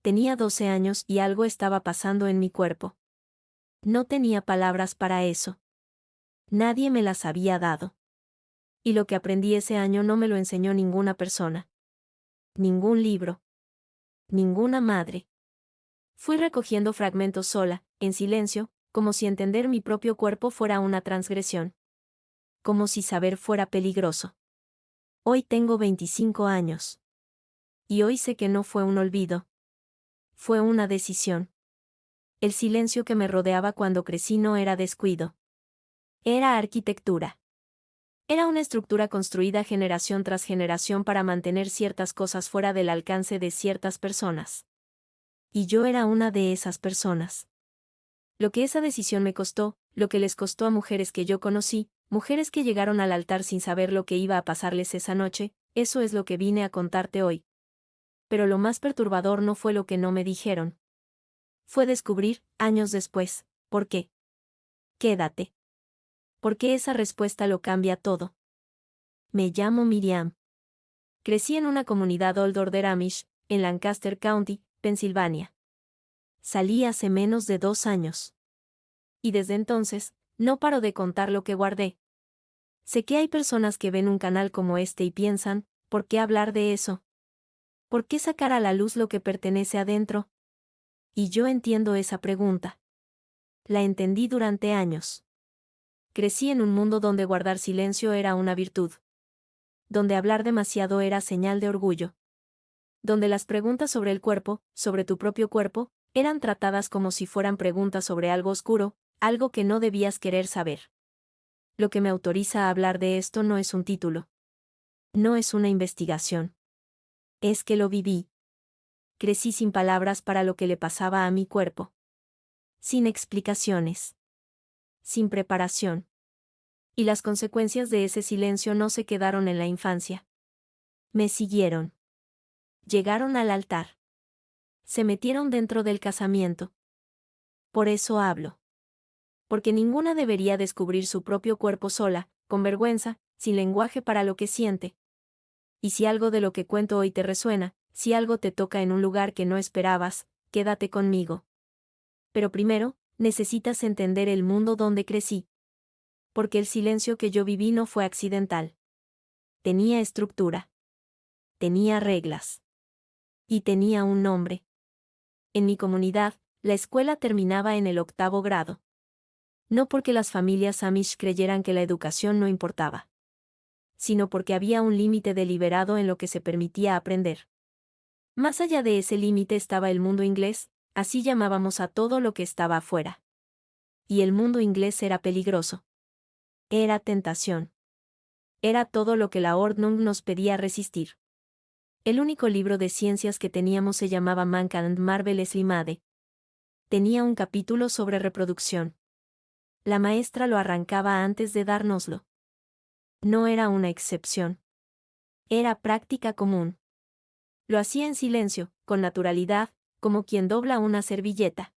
Tenía 12 años y algo estaba pasando en mi cuerpo. No tenía palabras para eso. Nadie me las había dado. Y lo que aprendí ese año no me lo enseñó ninguna persona. Ningún libro. Ninguna madre. Fui recogiendo fragmentos sola, en silencio, como si entender mi propio cuerpo fuera una transgresión. Como si saber fuera peligroso. Hoy tengo 25 años. Y hoy sé que no fue un olvido. Fue una decisión. El silencio que me rodeaba cuando crecí no era descuido. Era arquitectura. Era una estructura construida generación tras generación para mantener ciertas cosas fuera del alcance de ciertas personas. Y yo era una de esas personas. Lo que esa decisión me costó, lo que les costó a mujeres que yo conocí, mujeres que llegaron al altar sin saber lo que iba a pasarles esa noche, eso es lo que vine a contarte hoy. Pero lo más perturbador no fue lo que no me dijeron. Fue descubrir, años después, ¿por qué? Quédate. Porque esa respuesta lo cambia todo. Me llamo Miriam. Crecí en una comunidad Old Order Amish, en Lancaster County, Pensilvania. Salí hace menos de 2 años. Y desde entonces, no paro de contar lo que guardé. Sé que hay personas que ven un canal como este y piensan, ¿por qué hablar de eso? ¿Por qué sacar a la luz lo que pertenece adentro? Y yo entiendo esa pregunta. La entendí durante años. Crecí en un mundo donde guardar silencio era una virtud. Donde hablar demasiado era señal de orgullo. Donde las preguntas sobre el cuerpo, sobre tu propio cuerpo, eran tratadas como si fueran preguntas sobre algo oscuro, algo que no debías querer saber. Lo que me autoriza a hablar de esto no es un título. No es una investigación. Es que lo viví. Crecí sin palabras para lo que le pasaba a mi cuerpo. Sin explicaciones. Sin preparación. Y las consecuencias de ese silencio no se quedaron en la infancia. Me siguieron. Llegaron al altar. Se metieron dentro del casamiento. Por eso hablo. Porque ninguna debería descubrir su propio cuerpo sola, con vergüenza, sin lenguaje para lo que siente. Y si algo de lo que cuento hoy te resuena, si algo te toca en un lugar que no esperabas, quédate conmigo. Pero primero, necesitas entender el mundo donde crecí. Porque el silencio que yo viví no fue accidental. Tenía estructura. Tenía reglas. Y tenía un nombre. En mi comunidad, la escuela terminaba en el 8º grado. No porque las familias Amish creyeran que la educación no importaba, sino porque había un límite deliberado en lo que se permitía aprender. Más allá de ese límite estaba el mundo inglés, así llamábamos a todo lo que estaba afuera. Y el mundo inglés era peligroso. Era tentación. Era todo lo que la Ordnung nos pedía resistir. El único libro de ciencias que teníamos se llamaba Mankind Marvelous Made. Tenía un capítulo sobre reproducción. La maestra lo arrancaba antes de dárnoslo. No era una excepción. Era práctica común. Lo hacía en silencio, con naturalidad, como quien dobla una servilleta.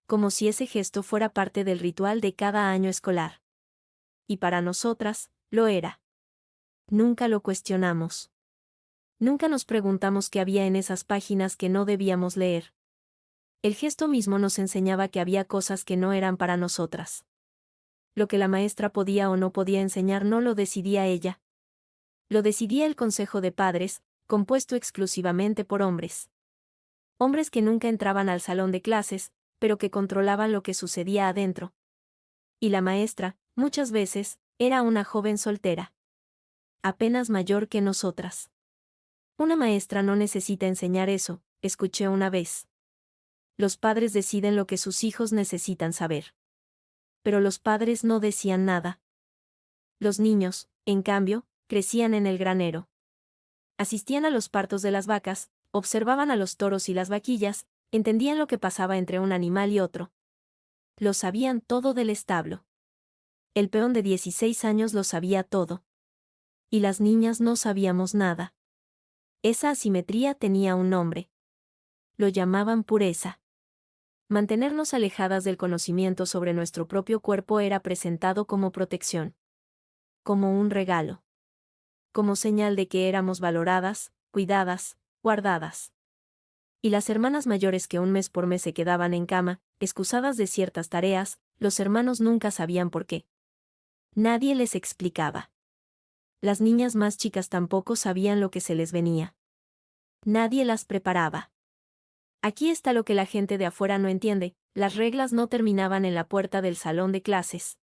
Como si ese gesto fuera parte del ritual de cada año escolar. Y para nosotras, lo era. Nunca lo cuestionamos. Nunca nos preguntamos qué había en esas páginas que no debíamos leer. El gesto mismo nos enseñaba que había cosas que no eran para nosotras. Lo que la maestra podía o no podía enseñar no lo decidía ella. Lo decidía el consejo de padres, compuesto exclusivamente por hombres. Hombres que nunca entraban al salón de clases, pero que controlaban lo que sucedía adentro. Y la maestra, muchas veces, era una joven soltera. Apenas mayor que nosotras. Una maestra no necesita enseñar eso, escuché una vez. Los padres deciden lo que sus hijos necesitan saber. Pero los padres no decían nada. Los niños, en cambio, crecían en el granero. Asistían a los partos de las vacas, observaban a los toros y las vaquillas, entendían lo que pasaba entre un animal y otro. Lo sabían todo del establo. El peón de 16 años lo sabía todo. Y las niñas no sabíamos nada. Esa asimetría tenía un nombre. Lo llamaban pureza. Mantenernos alejadas del conocimiento sobre nuestro propio cuerpo era presentado como protección. Como un regalo. Como señal de que éramos valoradas, cuidadas, guardadas. Y las hermanas mayores que un mes por mes se quedaban en cama, excusadas de ciertas tareas, los hermanos nunca sabían por qué. Nadie les explicaba. Las niñas más chicas tampoco sabían lo que se les venía. Nadie las preparaba. Aquí está lo que la gente de afuera no entiende: las reglas no terminaban en la puerta del salón de clases.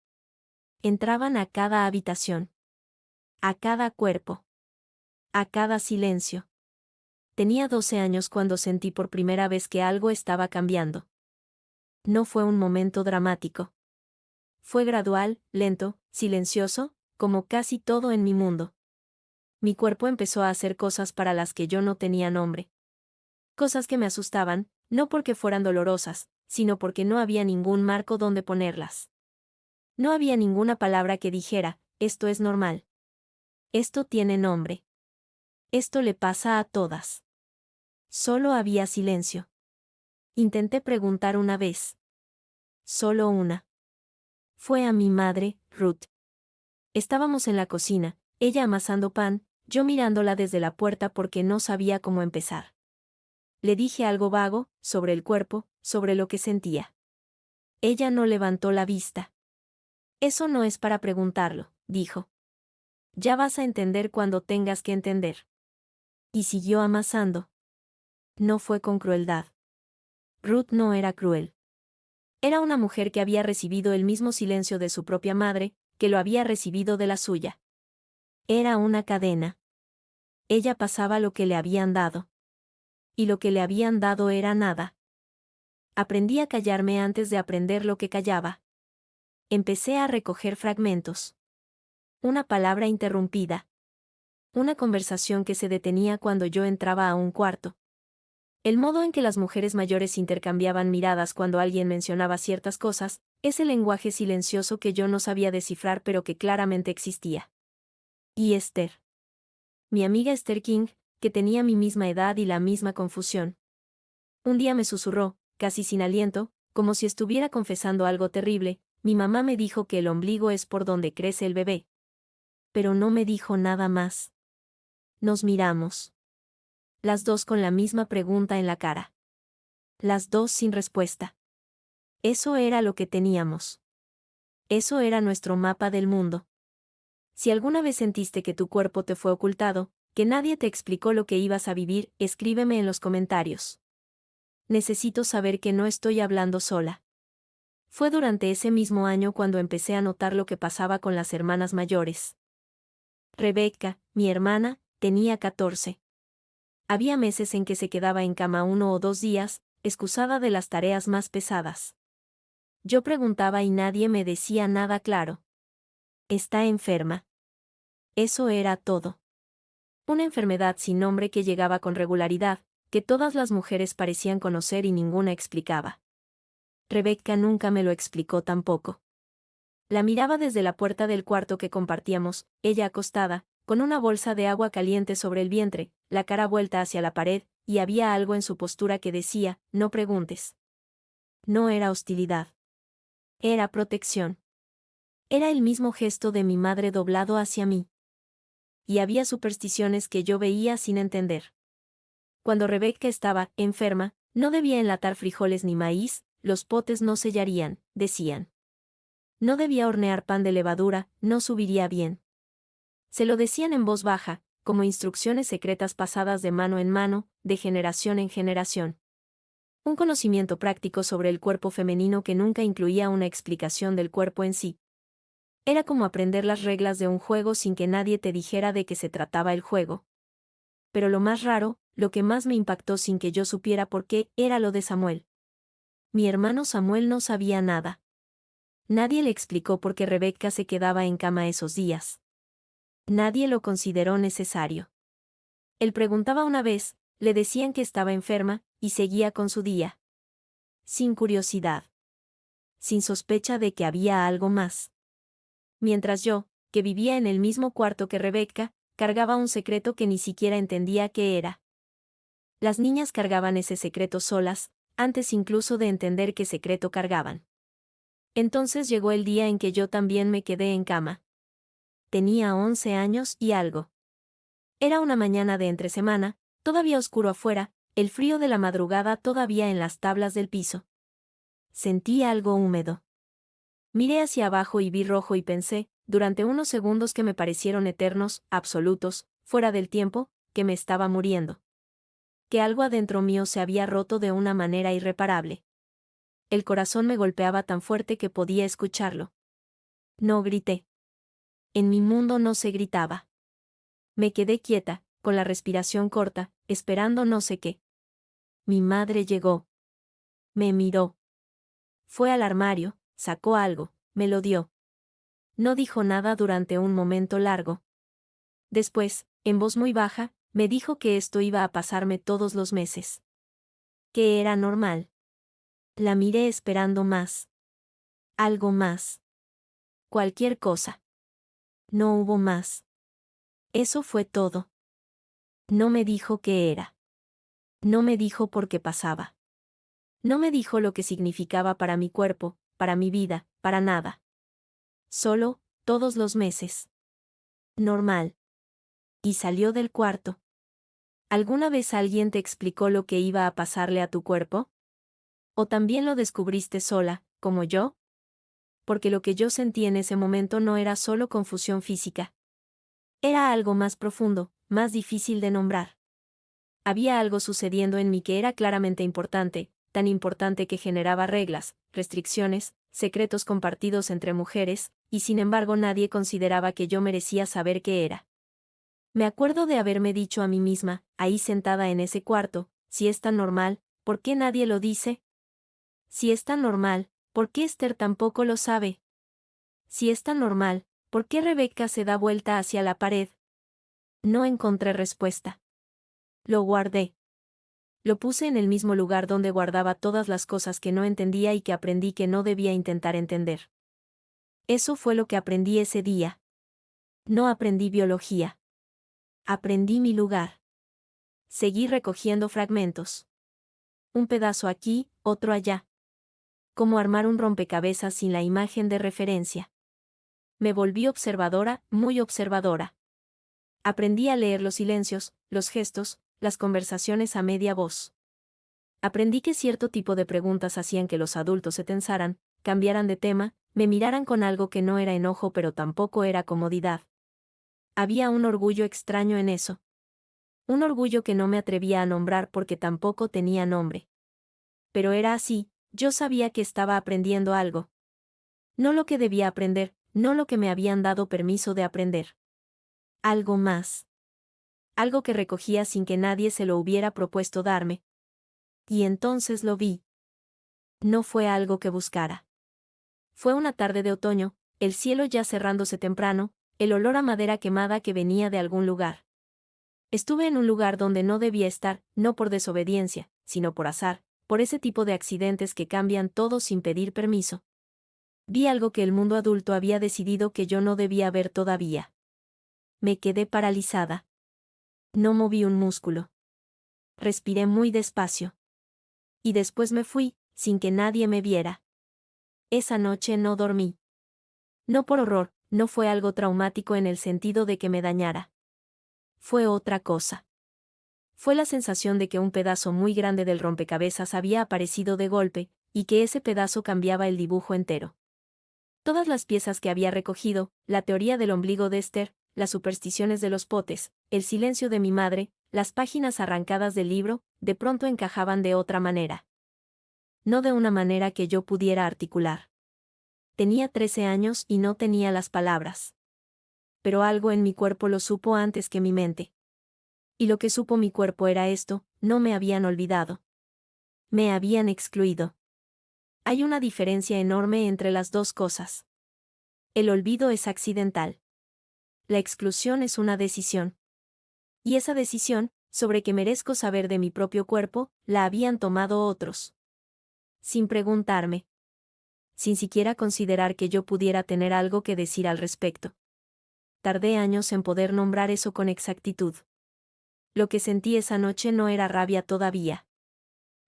Entraban a cada habitación. A cada cuerpo. A cada silencio. Tenía 12 años cuando sentí por primera vez que algo estaba cambiando. No fue un momento dramático. Fue gradual, lento, silencioso, como casi todo en mi mundo. Mi cuerpo empezó a hacer cosas para las que yo no tenía nombre. Cosas que me asustaban, no porque fueran dolorosas, sino porque no había ningún marco donde ponerlas. No había ninguna palabra que dijera: esto es normal. Esto tiene nombre. Esto le pasa a todas. Solo había silencio. Intenté preguntar una vez. Solo una. Fue a mi madre, Ruth. Estábamos en la cocina, ella amasando pan, yo mirándola desde la puerta porque no sabía cómo empezar. Le dije algo vago, sobre el cuerpo, sobre lo que sentía. Ella no levantó la vista. Eso no es para preguntarlo, dijo. Ya vas a entender cuando tengas que entender. Y siguió amasando. No fue con crueldad. Ruth no era cruel. Era una mujer que había recibido el mismo silencio de su propia madre, que lo había recibido de la suya. Era una cadena. Ella pasaba lo que le habían dado. Y lo que le habían dado era nada. Aprendí a callarme antes de aprender lo que callaba. Empecé a recoger fragmentos. Una palabra interrumpida. Una conversación que se detenía cuando yo entraba a un cuarto. El modo en que las mujeres mayores intercambiaban miradas cuando alguien mencionaba ciertas cosas, ese lenguaje silencioso que yo no sabía descifrar pero que claramente existía. Y Esther. Mi amiga Esther King, que tenía mi misma edad y la misma confusión. Un día me susurró, casi sin aliento, como si estuviera confesando algo terrible: mi mamá me dijo que el ombligo es por donde crece el bebé. Pero no me dijo nada más. Nos miramos. Las dos con la misma pregunta en la cara. Las dos sin respuesta. Eso era lo que teníamos. Eso era nuestro mapa del mundo. Si alguna vez sentiste que tu cuerpo te fue ocultado, que nadie te explicó lo que ibas a vivir, escríbeme en los comentarios. Necesito saber que no estoy hablando sola. Fue durante ese mismo año cuando empecé a notar lo que pasaba con las hermanas mayores. Rebecca, mi hermana, tenía 14. Había meses en que se quedaba en cama 1 o 2 días, excusada de las tareas más pesadas. Yo preguntaba y nadie me decía nada claro. Está enferma. Eso era todo. Una enfermedad sin nombre que llegaba con regularidad, que todas las mujeres parecían conocer y ninguna explicaba. Rebecca nunca me lo explicó tampoco. La miraba desde la puerta del cuarto que compartíamos, ella acostada, con una bolsa de agua caliente sobre el vientre, la cara vuelta hacia la pared, y había algo en su postura que decía: no preguntes. No era hostilidad. Era protección. Era el mismo gesto de mi madre doblado hacia mí. Y había supersticiones que yo veía sin entender. Cuando Rebecca estaba enferma, no debía enlatar frijoles ni maíz, los potes no sellarían, decían. No debía hornear pan de levadura, no subiría bien. Se lo decían en voz baja, como instrucciones secretas pasadas de mano en mano, de generación en generación. Un conocimiento práctico sobre el cuerpo femenino que nunca incluía una explicación del cuerpo en sí. Era como aprender las reglas de un juego sin que nadie te dijera de qué se trataba el juego. Pero lo más raro, lo que más me impactó sin que yo supiera por qué, era lo de Samuel. Mi hermano Samuel no sabía nada. Nadie le explicó por qué Rebecca se quedaba en cama esos días. Nadie lo consideró necesario. Él preguntaba una vez, le decían que estaba enferma, y seguía con su día. Sin curiosidad. Sin sospecha de que había algo más. Mientras yo, que vivía en el mismo cuarto que Rebecca, cargaba un secreto que ni siquiera entendía qué era. Las niñas cargaban ese secreto solas, antes incluso de entender qué secreto cargaban. Entonces llegó el día en que yo también me quedé en cama. Tenía 11 años y algo. Era una mañana de entresemana, todavía oscuro afuera, El frío de la madrugada todavía en las tablas del piso. Sentí algo húmedo. Miré hacia abajo y vi rojo y pensé, durante unos segundos que me parecieron eternos, absolutos, fuera del tiempo, que me estaba muriendo. Que algo adentro mío se había roto de una manera irreparable. El corazón me golpeaba tan fuerte que podía escucharlo. No grité. En mi mundo no se gritaba. Me quedé quieta, con la respiración corta, esperando no sé qué. Mi madre llegó. Me miró. Fue al armario, sacó algo, me lo dio. No dijo nada durante un momento largo. Después, en voz muy baja, me dijo que esto iba a pasarme todos los meses. Que era normal. La miré esperando más. Algo más. Cualquier cosa. No hubo más. Eso fue todo. No me dijo qué era. No me dijo por qué pasaba. No me dijo lo que significaba para mi cuerpo, para mi vida, para nada. Solo, todos los meses. Normal. Y salió del cuarto. ¿Alguna vez alguien te explicó lo que iba a pasarle a tu cuerpo? ¿O también lo descubriste sola, como yo? Porque lo que yo sentí en ese momento no era solo confusión física. Era algo más profundo, más difícil de nombrar. Había algo sucediendo en mí que era claramente importante, tan importante que generaba reglas, restricciones, secretos compartidos entre mujeres, y sin embargo nadie consideraba que yo merecía saber qué era. Me acuerdo de haberme dicho a mí misma, ahí sentada en ese cuarto, si es tan normal, ¿por qué nadie lo dice? Si es tan normal, ¿por qué Esther tampoco lo sabe? Si es tan normal, ¿por qué Rebeca se da vuelta hacia la pared? No encontré respuesta. Lo guardé. Lo puse en el mismo lugar donde guardaba todas las cosas que no entendía y que aprendí que no debía intentar entender. Eso fue lo que aprendí ese día. No aprendí biología. Aprendí mi lugar. Seguí recogiendo fragmentos. Un pedazo aquí, otro allá. Como armar un rompecabezas sin la imagen de referencia. Me volví observadora, muy observadora. Aprendí a leer los silencios, los gestos, las conversaciones a media voz. Aprendí que cierto tipo de preguntas hacían que los adultos se tensaran, cambiaran de tema, me miraran con algo que no era enojo pero tampoco era comodidad. Había un orgullo extraño en eso. Un orgullo que no me atrevía a nombrar porque tampoco tenía nombre. Pero era así, yo sabía que estaba aprendiendo algo. No lo que debía aprender, no lo que me habían dado permiso de aprender. Algo más. Algo que recogía sin que nadie se lo hubiera propuesto darme. Y entonces lo vi. No fue algo que buscara. Fue una tarde de otoño, el cielo ya cerrándose temprano, el olor a madera quemada que venía de algún lugar. Estuve en un lugar donde no debía estar, no por desobediencia, sino por azar, por ese tipo de accidentes que cambian todo sin pedir permiso. Vi algo que el mundo adulto había decidido que yo no debía ver todavía. Me quedé paralizada. No moví un músculo. Respiré muy despacio. Y después me fui, sin que nadie me viera. Esa noche no dormí. No por horror, no fue algo traumático en el sentido de que me dañara. Fue otra cosa. Fue la sensación de que un pedazo muy grande del rompecabezas había aparecido de golpe, y que ese pedazo cambiaba el dibujo entero. Todas las piezas que había recogido, la teoría del ombligo de Esther, las supersticiones de los potes, el silencio de mi madre, las páginas arrancadas del libro, de pronto encajaban de otra manera. No de una manera que yo pudiera articular. Tenía 13 años y no tenía las palabras. Pero algo en mi cuerpo lo supo antes que mi mente. Y lo que supo mi cuerpo era esto, no me habían olvidado. Me habían excluido. Hay una diferencia enorme entre las dos cosas. El olvido es accidental. La exclusión es una decisión. Y esa decisión, sobre que merezco saber de mi propio cuerpo, la habían tomado otros. Sin preguntarme. Sin siquiera considerar que yo pudiera tener algo que decir al respecto. Tardé años en poder nombrar eso con exactitud. Lo que sentí esa noche no era rabia todavía.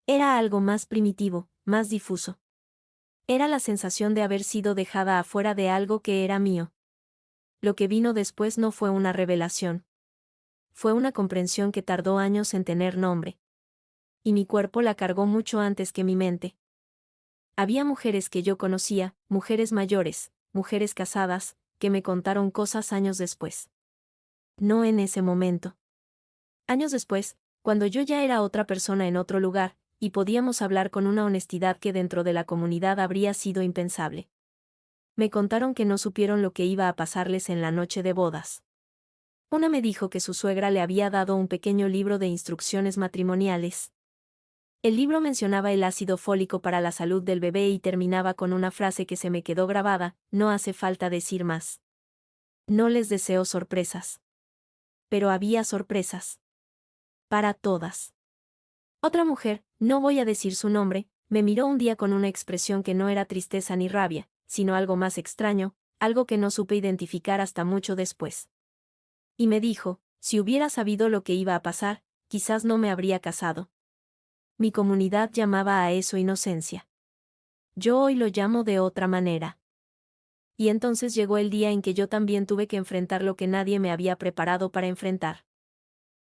Era algo más primitivo, más difuso. Era la sensación de haber sido dejada afuera de algo que era mío. Lo que vino después no fue una revelación. Fue una comprensión que tardó años en tener nombre. y mi cuerpo la cargó mucho antes que mi mente. Había mujeres que yo conocía, mujeres mayores, mujeres casadas, que me contaron cosas años después. No en ese momento. Años después, cuando yo ya era otra persona en otro lugar, y podíamos hablar con una honestidad que dentro de la comunidad habría sido impensable. Me contaron que no supieron lo que iba a pasarles en la noche de bodas. Una me dijo que su suegra le había dado un pequeño libro de instrucciones matrimoniales. El libro mencionaba el ácido fólico para la salud del bebé y terminaba con una frase que se me quedó grabada: no hace falta decir más. No les deseo sorpresas. Pero había sorpresas. Para todas. Otra mujer, no voy a decir su nombre, me miró un día con una expresión que no era tristeza ni rabia, sino algo más extraño, algo que no supe identificar hasta mucho después. Y me dijo: si hubiera sabido lo que iba a pasar, quizás no me habría casado. Mi comunidad llamaba a eso inocencia. Yo hoy lo llamo de otra manera. Y entonces llegó el día en que yo también tuve que enfrentar lo que nadie me había preparado para enfrentar.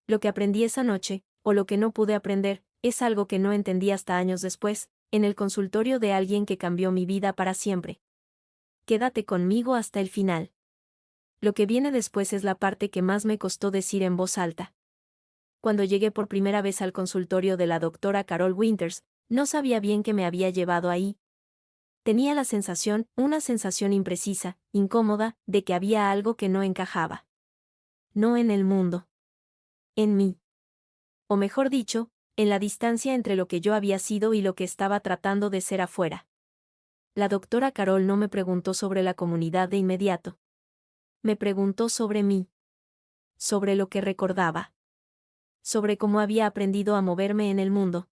Lo que aprendí esa noche, o lo que no pude aprender, es algo que no entendí hasta años después, en el consultorio de alguien que cambió mi vida para siempre. Quédate conmigo hasta el final. Lo que viene después es la parte que más me costó decir en voz alta. Cuando llegué por primera vez al consultorio de la doctora Carol Winters, no sabía bien qué me había llevado ahí. Tenía la sensación, una sensación imprecisa, incómoda, de que había algo que no encajaba. No en el mundo. En mí. O mejor dicho, en la distancia entre lo que yo había sido y lo que estaba tratando de ser afuera. La doctora Carol no me preguntó sobre la comunidad de inmediato. Me preguntó sobre mí. Sobre lo que recordaba. Sobre cómo había aprendido a moverme en el mundo.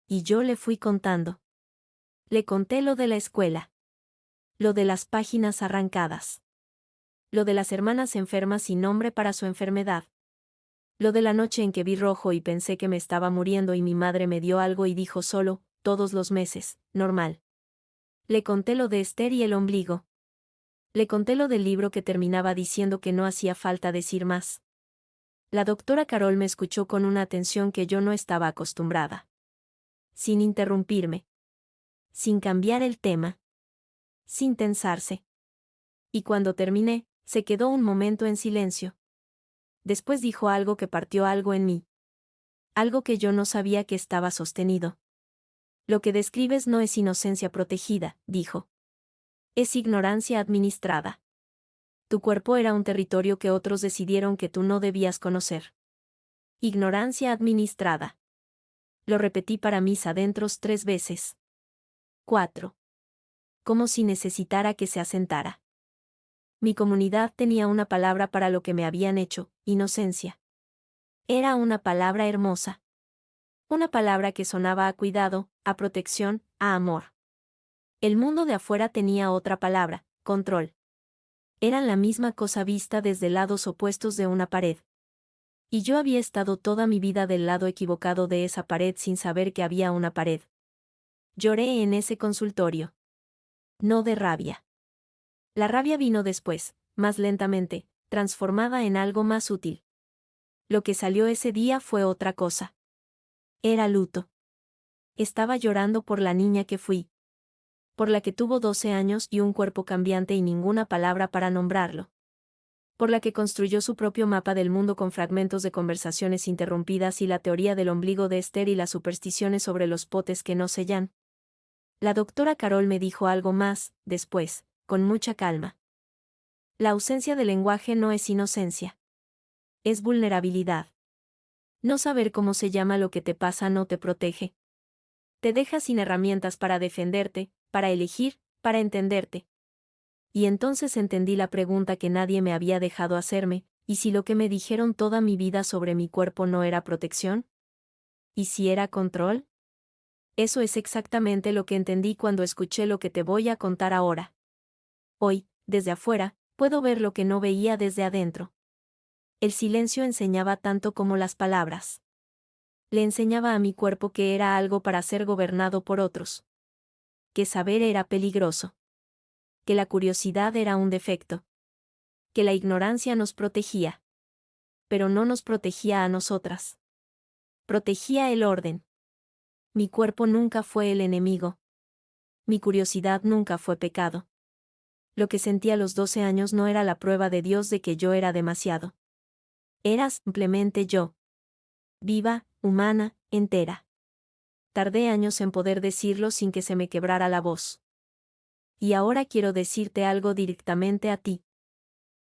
Y yo le fui contando. Le conté lo de la escuela. Lo de las páginas arrancadas. Lo de las hermanas enfermas sin nombre para su enfermedad. Lo de la noche en que vi rojo y pensé que me estaba muriendo y mi madre me dio algo y dijo solo: todos los meses, normal. Le conté lo de Esther y el ombligo. Le conté lo del libro que terminaba diciendo que no hacía falta decir más. La doctora Carol me escuchó con una atención que yo no estaba acostumbrada. Sin interrumpirme. Sin cambiar el tema. Sin tensarse. Y cuando terminé, se quedó un momento en silencio. Después dijo algo que partió algo en mí. Algo que yo no sabía que estaba sostenido. Lo que describes no es inocencia protegida, dijo. Es ignorancia administrada. Tu cuerpo era un territorio que otros decidieron que tú no debías conocer. Ignorancia administrada. Lo repetí para mis adentros 3 veces. 4. Como si necesitara que se asentara. Mi comunidad tenía una palabra para lo que me habían hecho: inocencia. Era una palabra hermosa. Una palabra que sonaba a cuidado, a protección, a amor. El mundo de afuera tenía otra palabra: control. Eran la misma cosa vista desde lados opuestos de una pared. Y yo había estado toda mi vida del lado equivocado de esa pared sin saber que había una pared. Lloré en ese consultorio. No de rabia. La rabia vino después, más lentamente, transformada en algo más útil. Lo que salió ese día fue otra cosa. Era luto. Estaba llorando por la niña que fui. Por la que tuvo 12 años y un cuerpo cambiante y ninguna palabra para nombrarlo. Por la que construyó su propio mapa del mundo con fragmentos de conversaciones interrumpidas y la teoría del ombligo de Esther y las supersticiones sobre los potes que no sellan. La doctora Carol me dijo algo más, después, con mucha calma. La ausencia de lenguaje no es inocencia. Es vulnerabilidad. No saber cómo se llama lo que te pasa no te protege. Te deja sin herramientas para defenderte, para elegir, para entenderte. Y entonces entendí la pregunta que nadie me había dejado hacerme: ¿y si lo que me dijeron toda mi vida sobre mi cuerpo no era protección? ¿Y si era control? Eso es exactamente lo que entendí cuando escuché lo que te voy a contar ahora. Hoy, desde afuera, puedo ver lo que no veía desde adentro. El silencio enseñaba tanto como las palabras. Le enseñaba a mi cuerpo que era algo para ser gobernado por otros. Que saber era peligroso. Que la curiosidad era un defecto. Que la ignorancia nos protegía. Pero no nos protegía a nosotras. Protegía el orden. Mi cuerpo nunca fue el enemigo. Mi curiosidad nunca fue pecado. Lo que sentí a los 12 años no era la prueba de Dios de que yo era demasiado. Era simplemente yo. Viva, humana, entera. Tardé años en poder decirlo sin que se me quebrara la voz. Y ahora quiero decirte algo directamente a ti.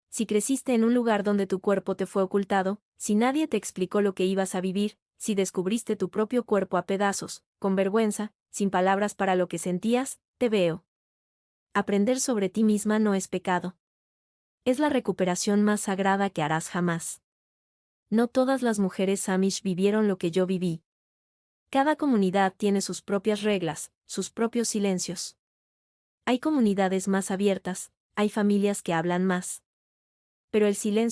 Si creciste en un lugar donde tu cuerpo te fue ocultado, si nadie te explicó lo que ibas a vivir, si descubriste tu propio cuerpo a pedazos, con vergüenza, sin palabras para lo que sentías, te veo. Aprender sobre ti misma no es pecado. Es la recuperación más sagrada que harás jamás. No todas las mujeres Amish vivieron lo que yo viví. Cada comunidad tiene sus propias reglas, sus propios silencios. Hay comunidades más abiertas, hay familias que hablan más. Pero el silencio